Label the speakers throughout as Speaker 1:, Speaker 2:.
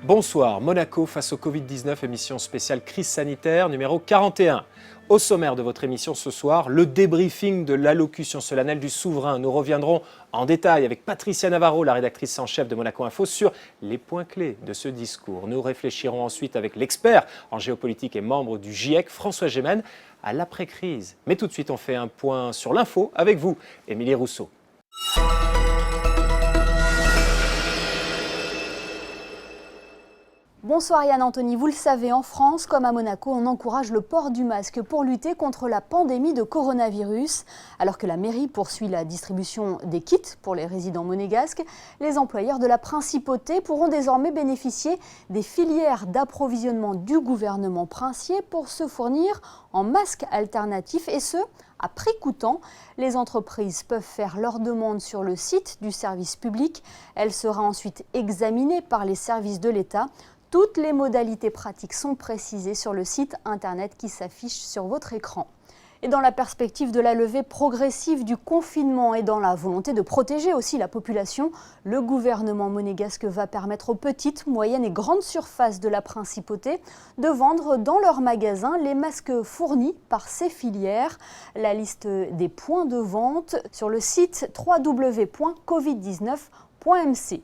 Speaker 1: Bonsoir, Monaco face au Covid-19, émission spéciale crise sanitaire numéro 41. Au sommaire de votre émission ce soir, le débriefing de l'allocution solennelle du souverain. Nous reviendrons en détail avec Patricia Navarro, la rédactrice en chef de Monaco Info, sur les points clés de ce discours. Nous réfléchirons ensuite avec l'expert en géopolitique et membre du GIEC, François Gémen, à l'après-crise. Mais tout de suite, on fait un point sur l'info avec vous, Émilie Rousseau.
Speaker 2: Bonsoir Yann Anthony, vous le savez, en France comme à Monaco, on encourage le port du masque pour lutter contre la pandémie de coronavirus. Alors que la mairie poursuit la distribution des kits pour les résidents monégasques, les employeurs de la principauté pourront désormais bénéficier des filières d'approvisionnement du gouvernement princier pour se fournir en masques alternatifs et ce, à prix coûtant. Les entreprises peuvent faire leur demande sur le site du service public. Elle sera ensuite examinée par les services de l'État. Toutes les modalités pratiques sont précisées sur le site internet qui s'affiche sur votre écran. Et dans la perspective de la levée progressive du confinement et dans la volonté de protéger aussi la population, le gouvernement monégasque va permettre aux petites, moyennes et grandes surfaces de la principauté de vendre dans leurs magasins les masques fournis par ces filières. La liste des points de vente sur le site www.covid19.mc.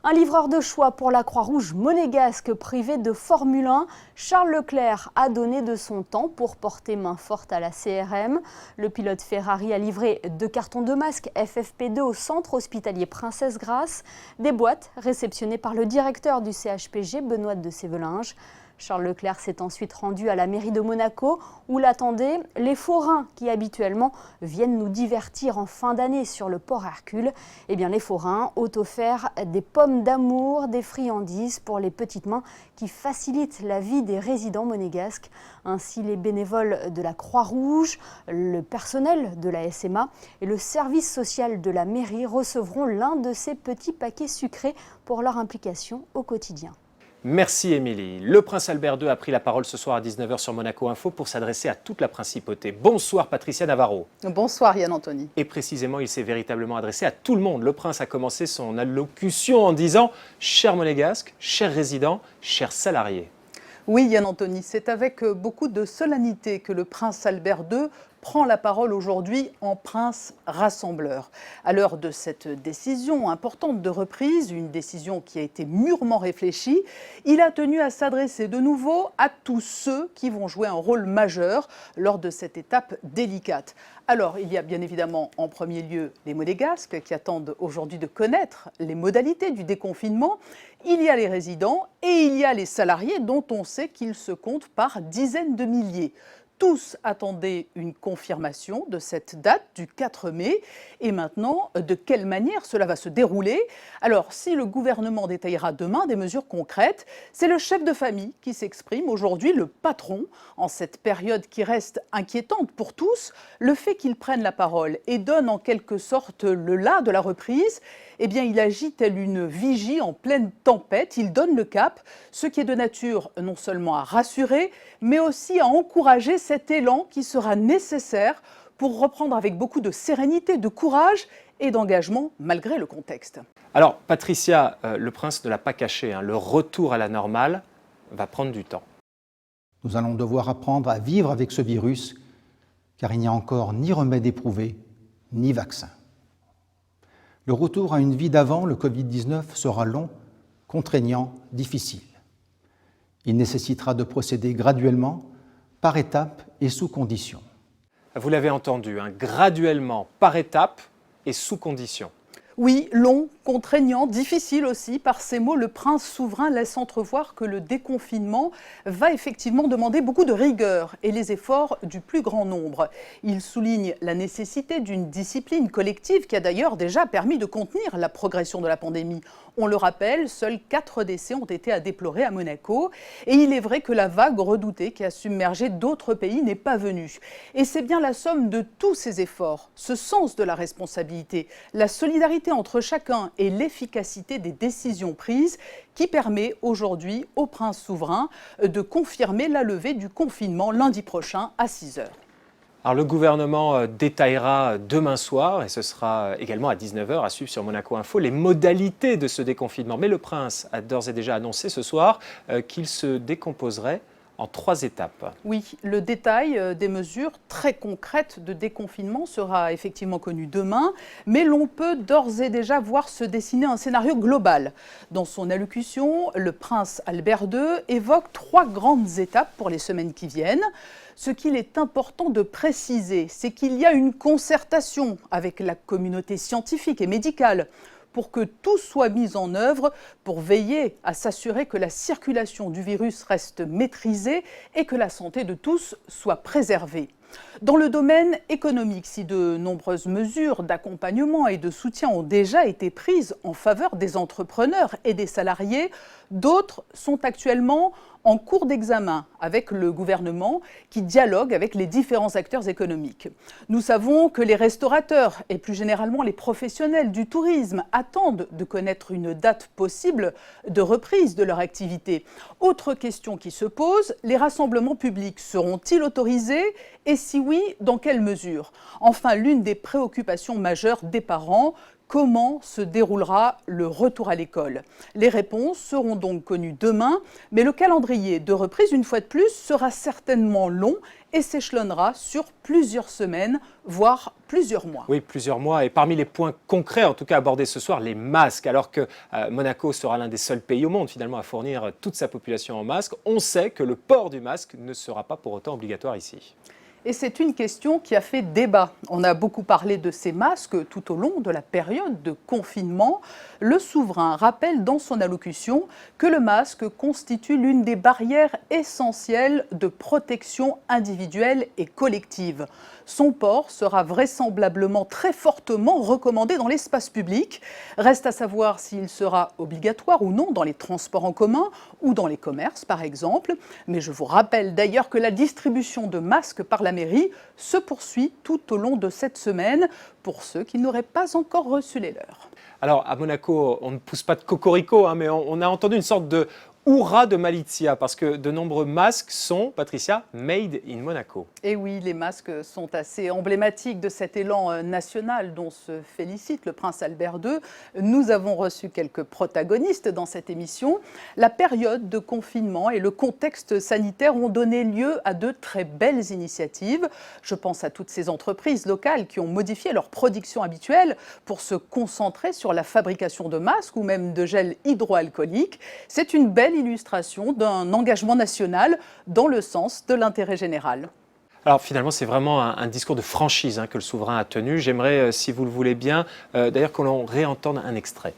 Speaker 2: Un livreur de choix pour la Croix-Rouge monégasque privée de Formule 1, Charles Leclerc a donné de son temps pour porter main forte à la CRM. Le pilote Ferrari a livré 2 cartons de masques FFP2 au centre hospitalier Princesse Grace, des boîtes réceptionnées par le directeur du CHPG, Benoît de Sévelinge. Charles Leclerc s'est ensuite rendu à la mairie de Monaco où l'attendaient les forains qui habituellement viennent nous divertir en fin d'année sur le port Hercule. Eh bien les forains ont offert des pommes d'amour, des friandises pour les petites mains qui facilitent la vie des résidents monégasques. Ainsi les bénévoles de la Croix-Rouge, le personnel de la SMA et le service social de la mairie recevront l'un de ces petits paquets sucrés pour leur implication au quotidien.
Speaker 1: Merci Émilie. Le prince Albert II a pris la parole ce soir à 19h sur Monaco Info pour s'adresser à toute la principauté. Bonsoir Patricia Navarro.
Speaker 3: Bonsoir Yann Anthony.
Speaker 1: Et précisément, il s'est véritablement adressé à tout le monde. Le prince a commencé son allocution en disant « Chers monégasques, chers résidents, chers salariés ».
Speaker 3: Oui Yann Anthony, c'est avec beaucoup de solennité que le prince Albert II prend la parole aujourd'hui en prince rassembleur. À l'heure de cette décision importante de reprise, une décision qui a été mûrement réfléchie, il a tenu à s'adresser de nouveau à tous ceux qui vont jouer un rôle majeur lors de cette étape délicate. Alors, il y a bien évidemment en premier lieu les monégasques qui attendent aujourd'hui de connaître les modalités du déconfinement. Il y a les résidents et il y a les salariés dont on sait qu'ils se comptent par dizaines de milliers. Tous attendaient une confirmation de cette date du 4 mai. Et maintenant, de quelle manière cela va se dérouler? Alors, si le gouvernement détaillera demain des mesures concrètes, c'est le chef de famille qui s'exprime aujourd'hui, le patron. En cette période qui reste inquiétante pour tous, le fait qu'il prenne la parole et donne en quelque sorte le là de la reprise, eh bien, il agit tel une vigie en pleine tempête. Il donne le cap, ce qui est de nature non seulement à rassurer, mais aussi à encourager cet élan qui sera nécessaire pour reprendre avec beaucoup de sérénité, de courage et d'engagement malgré le contexte.
Speaker 1: Alors, Patricia, le prince ne l'a pas caché, le retour à la normale va prendre du temps.
Speaker 4: Nous allons devoir apprendre à vivre avec ce virus, car il n'y a encore ni remède éprouvé, ni vaccin. Le retour à une vie d'avant le Covid-19 sera long, contraignant, difficile. Il nécessitera de procéder graduellement, par étapes et sous conditions.
Speaker 1: Vous l'avez entendu, graduellement, par étapes et sous conditions.
Speaker 3: Oui, long, contraignant, difficile aussi. Par ces mots, le prince souverain laisse entrevoir que le déconfinement va effectivement demander beaucoup de rigueur et les efforts du plus grand nombre. Il souligne la nécessité d'une discipline collective qui a d'ailleurs déjà permis de contenir la progression de la pandémie. On le rappelle, seuls 4 décès ont été à déplorer à Monaco. Et il est vrai que la vague redoutée qui a submergé d'autres pays n'est pas venue. Et c'est bien la somme de tous ces efforts, ce sens de la responsabilité, la solidarité entre chacun et l'efficacité des décisions prises qui permet aujourd'hui au prince souverain de confirmer la levée du confinement lundi prochain à 6h.
Speaker 1: Alors, le gouvernement détaillera demain soir, et ce sera également à 19h à suivre sur Monaco Info, les modalités de ce déconfinement. Mais le prince a d'ores et déjà annoncé ce soir qu'il se décomposerait en 3 étapes.
Speaker 3: Oui, le détail des mesures très concrètes de déconfinement sera effectivement connu demain, mais l'on peut d'ores et déjà voir se dessiner un scénario global. Dans son allocution, le prince Albert II évoque 3 grandes étapes pour les semaines qui viennent. Ce qu'il est important de préciser, c'est qu'il y a une concertation avec la communauté scientifique et médicale pour que tout soit mis en œuvre pour veiller à s'assurer que la circulation du virus reste maîtrisée et que la santé de tous soit préservée. Dans le domaine économique, si de nombreuses mesures d'accompagnement et de soutien ont déjà été prises en faveur des entrepreneurs et des salariés, d'autres sont actuellement en cours d'examen avec le gouvernement qui dialogue avec les différents acteurs économiques. Nous savons que les restaurateurs et plus généralement les professionnels du tourisme attendent de connaître une date possible de reprise de leur activité. Autre question qui se pose, les rassemblements publics seront-ils autorisés et si oui, dans quelle mesure? Enfin, l'une des préoccupations majeures des parents, comment se déroulera le retour à l'école? Les réponses seront donc connues demain, mais le calendrier de reprise, une fois de plus, sera certainement long et s'échelonnera sur plusieurs semaines, voire plusieurs mois.
Speaker 1: Oui, plusieurs mois. Et parmi les points concrets, en tout cas abordés ce soir, les masques. Alors que Monaco sera l'un des seuls pays au monde finalement à fournir toute sa population en masque, on sait que le port du masque ne sera pas pour autant obligatoire ici.
Speaker 3: Et c'est une question qui a fait débat. On a beaucoup parlé de ces masques tout au long de la période de confinement. Le souverain rappelle dans son allocution que le masque constitue l'une des barrières essentielles de protection individuelle et collective. Son port sera vraisemblablement très fortement recommandé dans l'espace public. Reste à savoir s'il sera obligatoire ou non dans les transports en commun ou dans les commerces, par exemple. Mais je vous rappelle d'ailleurs que la distribution de masques par la mairie se poursuit tout au long de cette semaine pour ceux qui n'auraient pas encore reçu les leurs.
Speaker 1: Alors, à Monaco, on ne pousse pas de cocorico, mais on a entendu une sorte de hurrah de malizia, parce que de nombreux masques sont, Patricia, made in Monaco.
Speaker 3: Et oui, les masques sont assez emblématiques de cet élan national dont se félicite le prince Albert II. Nous avons reçu quelques protagonistes dans cette émission. La période de confinement et le contexte sanitaire ont donné lieu à de très belles initiatives. Je pense à toutes ces entreprises locales qui ont modifié leur production habituelle pour se concentrer sur la fabrication de masques ou même de gel hydroalcoolique. C'est une belle illustration d'un engagement national dans le sens de l'intérêt général.
Speaker 1: Alors finalement, c'est vraiment un discours de franchise que le souverain a tenu. J'aimerais, si vous le voulez bien, d'ailleurs que l'on réentende un extrait.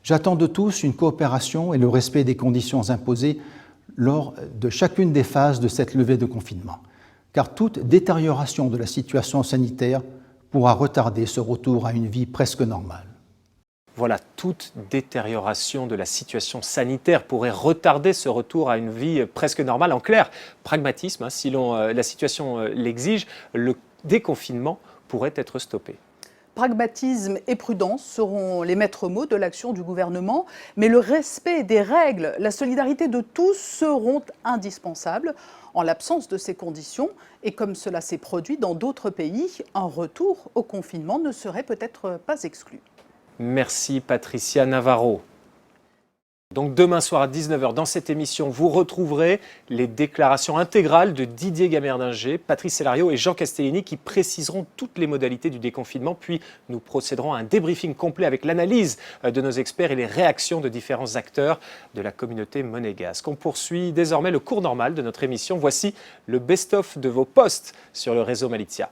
Speaker 4: J'attends de tous une coopération et le respect des conditions imposées lors de chacune des phases de cette levée de confinement, car toute détérioration de la situation sanitaire pourra retarder ce retour à une vie presque normale.
Speaker 1: Voilà, toute détérioration de la situation sanitaire pourrait retarder ce retour à une vie presque normale. En clair, pragmatisme, si la situation l'exige, le déconfinement pourrait être stoppé.
Speaker 3: Pragmatisme et prudence seront les maîtres mots de l'action du gouvernement, mais le respect des règles, la solidarité de tous seront indispensables. En l'absence de ces conditions, et comme cela s'est produit dans d'autres pays, un retour au confinement ne serait peut-être pas exclu.
Speaker 1: Merci Patricia Navarro. Donc demain soir à 19h, dans cette émission, vous retrouverez les déclarations intégrales de Didier Gamerdinger, Patrice Célario et Jean Castellini qui préciseront toutes les modalités du déconfinement. Puis nous procéderons à un débriefing complet avec l'analyse de nos experts et les réactions de différents acteurs de la communauté monégasque. On poursuit désormais le cours normal de notre émission. Voici le best-of de vos posts sur le réseau Malizia.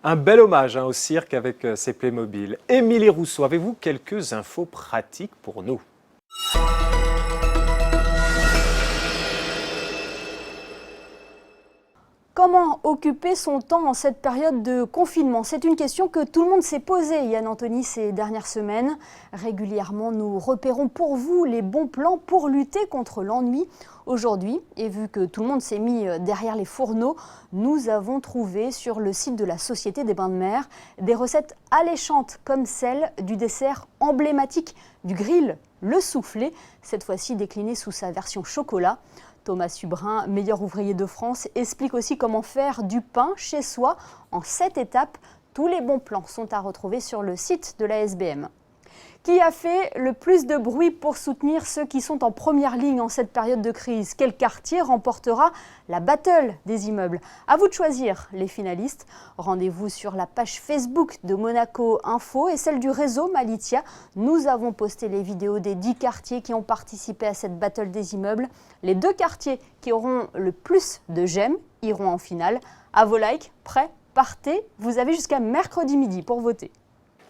Speaker 1: Un bel hommage au cirque avec ses Playmobil. Émilie Rousseau, avez-vous quelques infos pratiques pour nous ?
Speaker 2: Comment occuper son temps en cette période de confinement? C'est une question que tout le monde s'est posée, Yann Anthony, ces dernières semaines. Régulièrement, nous repérons pour vous les bons plans pour lutter contre l'ennui. Aujourd'hui, et vu que tout le monde s'est mis derrière les fourneaux, nous avons trouvé sur le site de la Société des Bains de Mer des recettes alléchantes comme celle du dessert emblématique du grill, le soufflé, cette fois-ci décliné sous sa version chocolat. Thomas Subrin, meilleur ouvrier de France, explique aussi comment faire du pain chez soi en 7 étapes. Tous les bons plans sont à retrouver sur le site de la SBM. Qui a fait le plus de bruit pour soutenir ceux qui sont en première ligne en cette période de crise? Quel quartier remportera la battle des immeubles? À vous de choisir les finalistes. Rendez-vous sur la page Facebook de Monaco Info et celle du réseau Malitia. Nous avons posté les vidéos des 10 quartiers qui ont participé à cette battle des immeubles. Les 2 quartiers qui auront le plus de j'aime iront en finale. À vos likes, prêts, partez. Vous avez jusqu'à mercredi midi pour voter.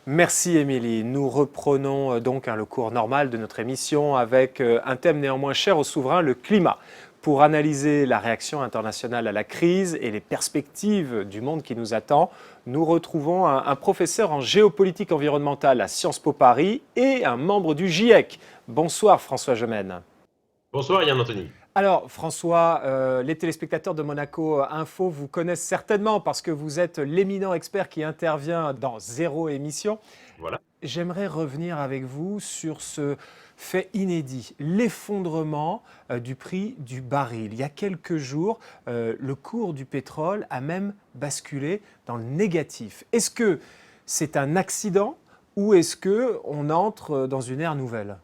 Speaker 1: Merci Émilie. Nous reprenons donc le cours normal de notre émission avec un thème néanmoins cher aux souverains, le climat. Pour analyser la réaction internationale à la crise et les perspectives du monde qui nous attend, nous retrouvons un professeur en géopolitique environnementale à Sciences Po Paris et un membre du GIEC. Bonsoir François Gemène.
Speaker 5: Bonsoir Yann Anthony.
Speaker 1: Alors François, les téléspectateurs de Monaco Info vous connaissent certainement parce que vous êtes l'éminent expert qui intervient dans Zéro Émission.
Speaker 5: Voilà.
Speaker 1: J'aimerais revenir avec vous sur ce fait inédit, l'effondrement du prix du baril. Il y a quelques jours, le cours du pétrole a même basculé dans le négatif. Est-ce que c'est un accident ou est-ce qu'on entre dans une ère nouvelle ?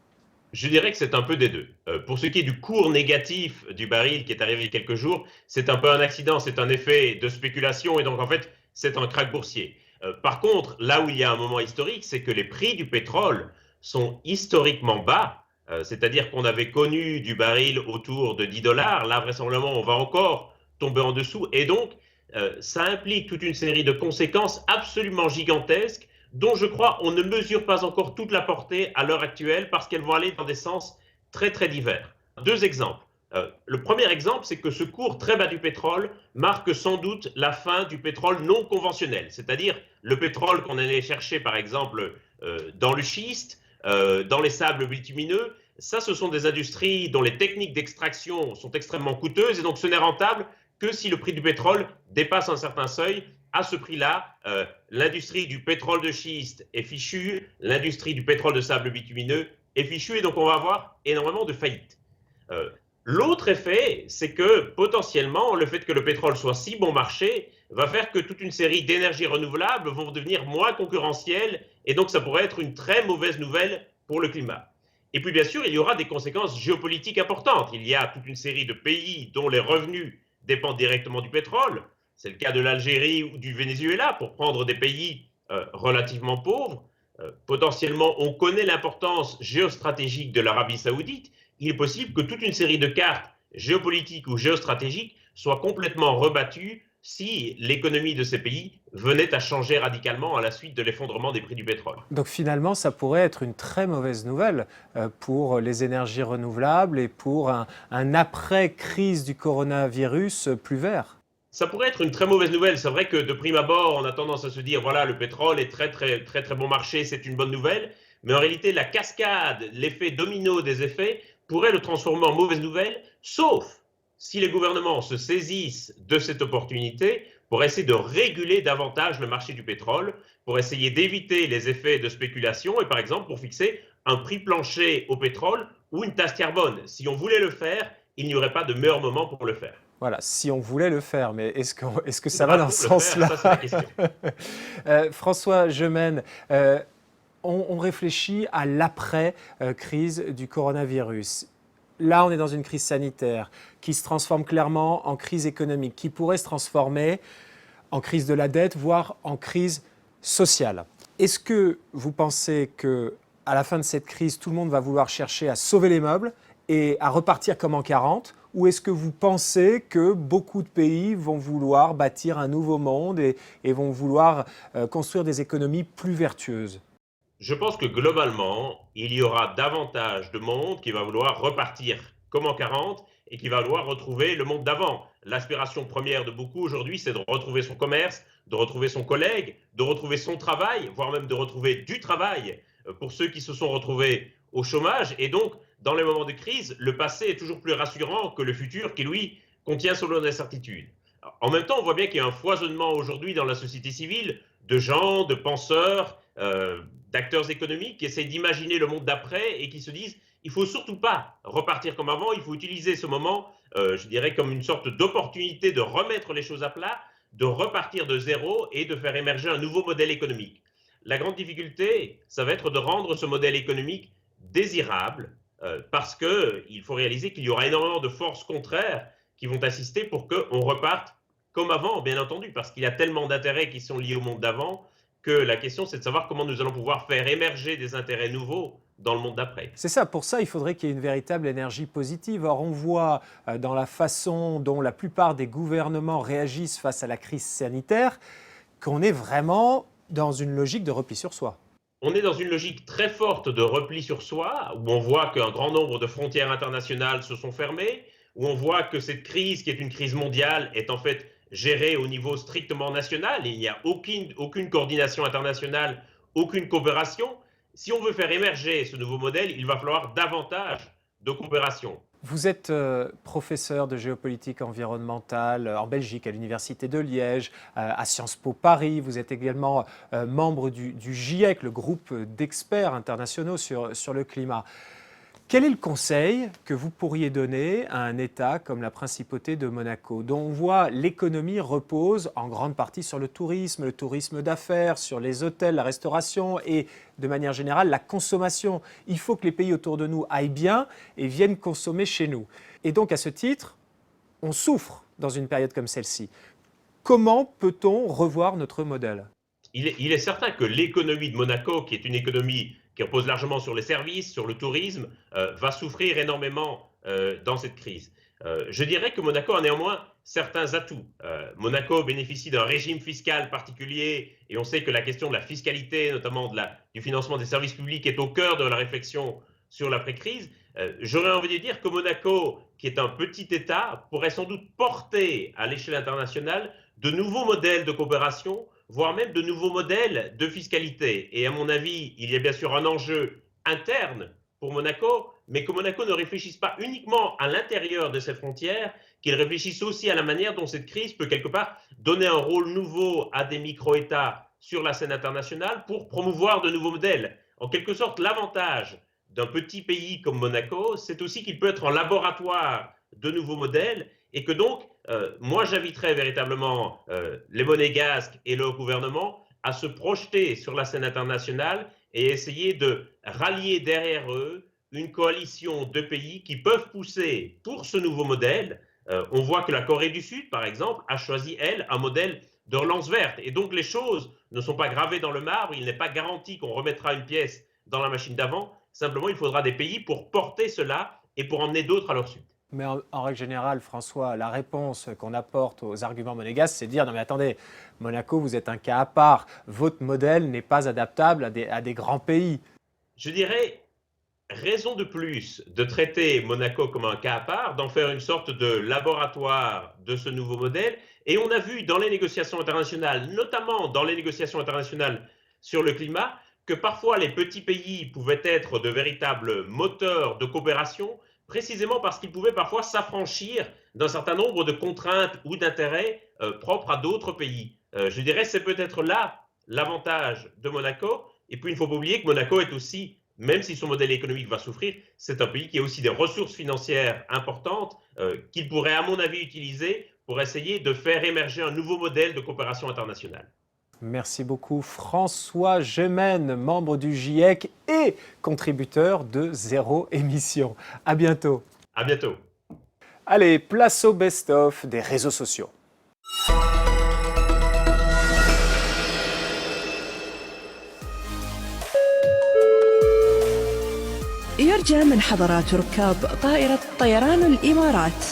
Speaker 5: Je dirais que c'est un peu des deux. Pour ce qui est du cours négatif du baril qui est arrivé il y a quelques jours, c'est un peu un accident, c'est un effet de spéculation et donc en fait c'est un krach boursier. Par contre, là où il y a un moment historique, c'est que les prix du pétrole sont historiquement bas, c'est-à-dire qu'on avait connu du baril autour de 10 $. Là, vraisemblablement, on va encore tomber en dessous et donc ça implique toute une série de conséquences absolument gigantesques dont je crois on ne mesure pas encore toute la portée à l'heure actuelle parce qu'elles vont aller dans des sens très très divers. 2 exemples. Le premier exemple, c'est que ce cours très bas du pétrole marque sans doute la fin du pétrole non conventionnel, c'est-à-dire le pétrole qu'on allait chercher par exemple dans le schiste, dans les sables bitumineux. Ça, ce sont des industries dont les techniques d'extraction sont extrêmement coûteuses et donc ce n'est rentable que si le prix du pétrole dépasse un certain seuil. À ce prix-là, l'industrie du pétrole de schiste est fichue, l'industrie du pétrole de sable bitumineux est fichue et donc on va avoir énormément de faillites. L'autre effet, c'est que potentiellement, le fait que le pétrole soit si bon marché va faire que toute une série d'énergies renouvelables vont devenir moins concurrentielles et donc ça pourrait être une très mauvaise nouvelle pour le climat. Et puis bien sûr, il y aura des conséquences géopolitiques importantes. Il y a toute une série de pays dont les revenus dépendent directement du pétrole. C'est le cas de l'Algérie ou du Venezuela, pour prendre des pays relativement pauvres. Potentiellement, on connaît l'importance géostratégique de l'Arabie saoudite. Il est possible que toute une série de cartes géopolitiques ou géostratégiques soient complètement rebattues si l'économie de ces pays venait à changer radicalement à la suite de l'effondrement des prix du pétrole.
Speaker 1: Donc finalement, ça pourrait être une très mauvaise nouvelle pour les énergies renouvelables et pour un après-crise du coronavirus plus vert.
Speaker 5: Ça pourrait être une très mauvaise nouvelle. C'est vrai que de prime abord, on a tendance à se dire voilà, le pétrole est très bon marché, c'est une bonne nouvelle. Mais en réalité, la cascade, l'effet domino des effets pourrait le transformer en mauvaise nouvelle, sauf si les gouvernements se saisissent de cette opportunité pour essayer de réguler davantage le marché du pétrole, pour essayer d'éviter les effets de spéculation et par exemple pour fixer un prix plancher au pétrole ou une taxe carbone. Si on voulait le faire, il n'y aurait pas de meilleur moment pour le faire.
Speaker 1: Voilà, si on voulait le faire, mais est-ce que ça va dans ce sens-là?
Speaker 5: Ça, c'est la question.
Speaker 1: François Gemène, on réfléchit à l'après-crise du coronavirus. Là, on est dans une crise sanitaire qui se transforme clairement en crise économique, qui pourrait se transformer en crise de la dette, voire en crise sociale. Est-ce que vous pensez qu'à la fin de cette crise, tout le monde va vouloir chercher à sauver les meubles et à repartir comme en 40 ? ou est-ce que vous pensez que beaucoup de pays vont vouloir bâtir un nouveau monde et vont vouloir construire des économies plus vertueuses?
Speaker 5: Je pense que globalement, il y aura davantage de monde qui va vouloir repartir comme en 40 et qui va vouloir retrouver le monde d'avant. L'aspiration première de beaucoup aujourd'hui, c'est de retrouver son commerce, de retrouver son collègue, de retrouver son travail, voire même de retrouver du travail pour ceux qui se sont retrouvés au chômage. Et donc, dans les moments de crise, le passé est toujours plus rassurant que le futur qui, lui, contient son lot d'incertitudes. En même temps, on voit bien qu'il y a un foisonnement aujourd'hui dans la société civile de gens, de penseurs, d'acteurs économiques qui essaient d'imaginer le monde d'après et qui se disent il ne faut surtout pas repartir comme avant, il faut utiliser ce moment, je dirais, comme une sorte d'opportunité de remettre les choses à plat, de repartir de zéro et de faire émerger un nouveau modèle économique. La grande difficulté, ça va être de rendre ce modèle économique désirable parce qu'il faut réaliser qu'il y aura énormément de forces contraires qui vont assister pour qu'on reparte comme avant, bien entendu, parce qu'il y a tellement d'intérêts qui sont liés au monde d'avant que la question, c'est de savoir comment nous allons pouvoir faire émerger des intérêts nouveaux dans le monde d'après.
Speaker 1: C'est ça, pour ça, il faudrait qu'il y ait une véritable énergie positive. Or, on voit dans la façon dont la plupart des gouvernements réagissent face à la crise sanitaire qu'on est vraiment dans une logique de repli sur soi.
Speaker 5: On est dans une logique très forte de repli sur soi, où on voit qu'un grand nombre de frontières internationales se sont fermées, où on voit que cette crise, qui est une crise mondiale, est en fait gérée au niveau strictement national, et il n'y a aucune coordination internationale, aucune coopération. Si on veut faire émerger ce nouveau modèle, il va falloir davantage de coopération.
Speaker 1: Vous êtes professeur de géopolitique environnementale en Belgique, à l'Université de Liège, à Sciences Po Paris. Vous êtes également membre du GIEC, le groupe d'experts internationaux sur le climat. Quel est le conseil que vous pourriez donner à un État comme la Principauté de Monaco, dont on voit l'économie repose en grande partie sur le tourisme d'affaires, sur les hôtels, la restauration et de manière générale la consommation. Il faut que les pays autour de nous aillent bien et viennent consommer chez nous. Et donc à ce titre, on souffre dans une période comme celle-ci. Comment peut-on revoir notre modèle ?
Speaker 5: Il est certain que l'économie de Monaco, qui est une économie qui repose largement sur les services, sur le tourisme, va souffrir énormément dans cette crise. Je dirais que Monaco a néanmoins certains atouts. Monaco bénéficie d'un régime fiscal particulier et on sait que la question de la fiscalité, notamment du financement des services publics, est au cœur de la réflexion sur l'après-crise. J'aurais envie de dire que Monaco, qui est un petit État, pourrait sans doute porter à l'échelle internationale de nouveaux modèles de coopération, voire même de nouveaux modèles de fiscalité. Et à mon avis, il y a bien sûr un enjeu interne pour Monaco, mais que Monaco ne réfléchisse pas uniquement à l'intérieur de ses frontières, qu'il réfléchisse aussi à la manière dont cette crise peut quelque part donner un rôle nouveau à des micro-États sur la scène internationale pour promouvoir de nouveaux modèles. En quelque sorte, l'avantage d'un petit pays comme Monaco, c'est aussi qu'il peut être un laboratoire de nouveaux modèles et que donc, moi j'inviterais véritablement les monégasques et leur gouvernement à se projeter sur la scène internationale et essayer de rallier derrière eux une coalition de pays qui peuvent pousser pour ce nouveau modèle. On voit que la Corée du Sud, par exemple, a choisi, elle, un modèle de relance verte. Et donc les choses ne sont pas gravées dans le marbre, il n'est pas garanti qu'on remettra une pièce dans la machine d'avant. Simplement, il faudra des pays pour porter cela et pour emmener d'autres à leur suite.
Speaker 1: Mais en règle générale, François, la réponse qu'on apporte aux arguments monégasques, c'est de dire « Non mais attendez, Monaco, vous êtes un cas à part. Votre modèle n'est pas adaptable à des grands pays. »
Speaker 5: Je dirais, raison de plus de traiter Monaco comme un cas à part, d'en faire une sorte de laboratoire de ce nouveau modèle. Et on a vu dans les négociations internationales, notamment dans les négociations internationales sur le climat, que parfois les petits pays pouvaient être de véritables moteurs de coopération, précisément parce qu'ils pouvaient parfois s'affranchir d'un certain nombre de contraintes ou d'intérêts propres à d'autres pays. Je dirais c'est peut-être là l'avantage de Monaco. Et puis il ne faut pas oublier que Monaco est aussi, même si son modèle économique va souffrir, c'est un pays qui a aussi des ressources financières importantes qu'il pourrait, à mon avis, utiliser pour essayer de faire émerger un nouveau modèle de coopération internationale.
Speaker 1: Merci beaucoup François Gemène, membre du GIEC et contributeur de Zéro Émission. À bientôt.
Speaker 5: À bientôt.
Speaker 1: Allez, place au best-of des réseaux sociaux.
Speaker 6: خارجة من حضرات ركاب طائرة طيران الإمارات.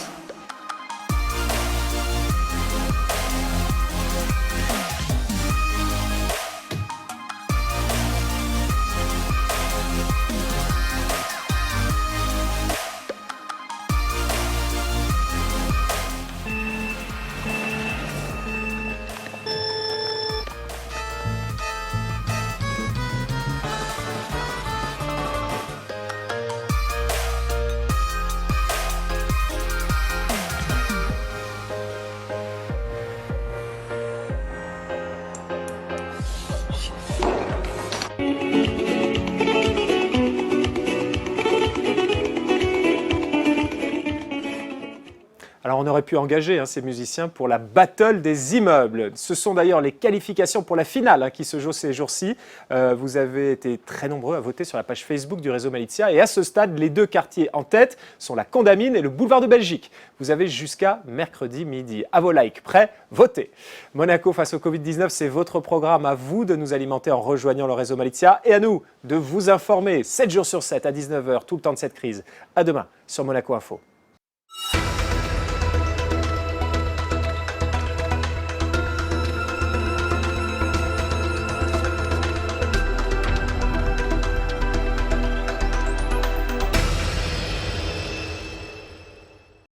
Speaker 1: Alors on aurait pu engager ces musiciens pour la battle des immeubles. Ce sont d'ailleurs les qualifications pour la finale qui se jouent ces jours-ci. Vous avez été très nombreux à voter sur la page Facebook du réseau Malizia. Et à ce stade, les deux quartiers en tête sont la Condamine et le boulevard de Belgique. Vous avez jusqu'à mercredi midi. À vos likes, prêts, votez. Monaco face au Covid-19, c'est votre programme. À vous de nous alimenter en rejoignant le réseau Malizia. Et à nous de vous informer 7 jours sur 7 à 19h, tout le temps de cette crise. À demain sur Monaco Info.